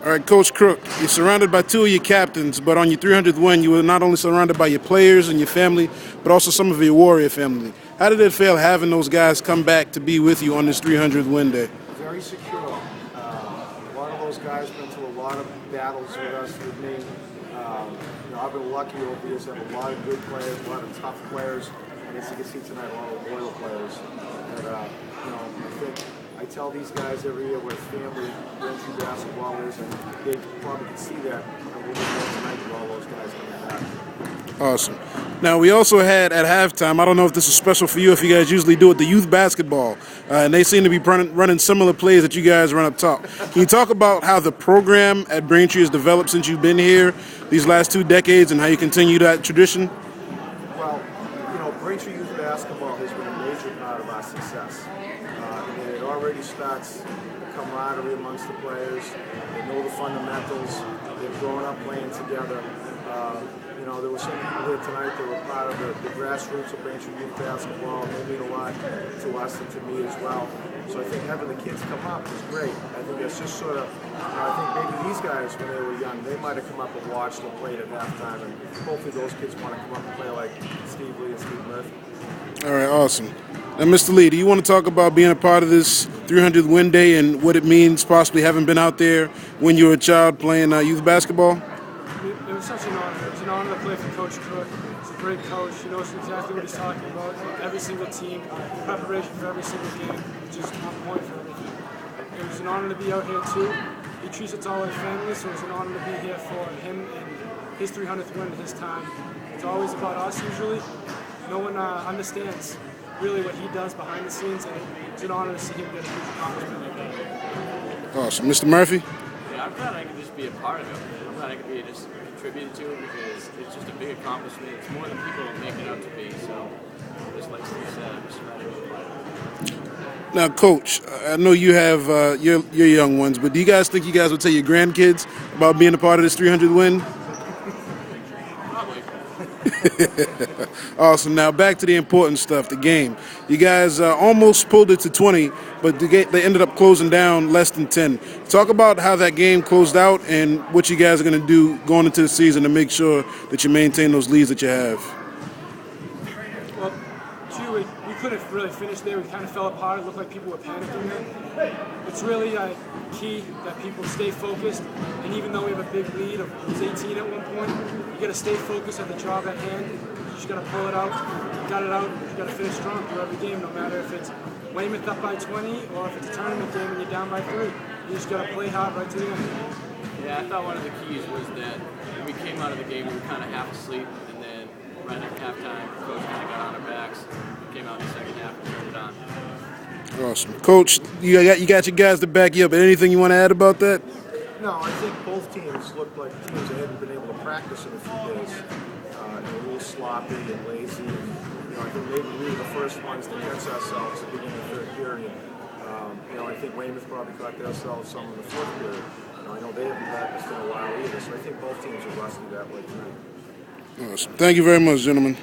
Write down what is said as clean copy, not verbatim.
All right, Coach Crook, you're surrounded by two of your captains, but on your 300th win, you were not only surrounded by your players and your family, but also some of your Warrior family. How did it feel having those guys come back to be with you on this 300th win day? Very secure. A lot of those guys been through a lot of battles with us, with me. I've been lucky over the years to have a lot of good players, a lot of tough players, and as you can see tonight, a lot of loyal players. And, I think I tell these guys every year what a family Braintree basketball is, and they probably can see that a little bit more tonight with all those guys coming back. Awesome. Now, we also had at halftime, I don't know if this is special for you, if you guys usually do it, the youth basketball. And they seem to be running similar plays that you guys run up top. Can you talk about how the program at Braintree has developed since you've been here these last 2 decades and how you continue that tradition? Well, Braintree youth basketball has been a major part of our success. And it already starts the camaraderie amongst the players. They know the fundamentals. They've grown up playing together. There were some people here tonight that were part of the grassroots of Braintree youth basketball. They mean a lot to us and to me as well. So I think having the kids come up is great. I think that's just sort of, I think maybe these guys, when they were young, they might have come up and watched or played at halftime, and hopefully those kids want to come up and play like Steve Lee and Steve Murphy. All right, awesome. Now, Mr. Lee, do you want to talk about being a part of this 300th win day and what it means possibly having been out there when you were a child playing youth basketball? It was such an honor. It was an honor to play for Coach Crook. He's a great coach. He knows exactly what he's talking about. Every single team, preparation for every single game, just on point for everything. It was an honor to be out here too. He treats us all like family, so it was an honor to be here for him and his 300th win at his time. It's always about us usually. No one understands really what he does behind the scenes, and it's an honor to see him get a huge accomplishment like that. Awesome. Mr. Murphy? Yeah, I'm glad I could just be a part of it. I'm glad I could be just contributed to it because it's just a big accomplishment. It's more than people make it out to be. So, just like Steve said, I'm just glad to be a part of it. Now, Coach, I know you have your young ones, but do you guys think you guys would tell your grandkids about being a part of this 300 win? Probably. Awesome. Now, back to the important stuff, the game. You guys almost pulled it to 20, but they ended up closing down less than 10. Talk about how that game closed out and what you guys are going to do going into the season to make sure that you maintain those leads that you have. Well, we couldn't really finish there. We kind of fell apart. It looked like people were panicking there. It's really key that people stay focused. And even though we have a big lead of 18 at one point, you got to stay focused on the job at hand. You just got to pull it out. You got it out. You got to finish strong through every game, no matter if it's Weymouth up by 20 or if it's a tournament game and you're down by 3. You just got to play hard right to the end. Yeah, I thought one of the keys was that when we came out of the game, we were kind of half asleep, and then right at halftime, the coach kind of got on our backs. We came out in the second half and turned it on. Awesome. Coach, you got your guys to back you up. Anything you want to add about that? No, I think both teams looked like teams that hadn't been able to practice in a few days. A little sloppy and lazy. And, I think maybe we were the first ones to catch ourselves at the beginning of the third period. I think Weymouth probably caught themselves some in the fourth period. I know they haven't practiced in a while either, so I think both teams are rusty that way tonight. Awesome. Thank you very much, gentlemen.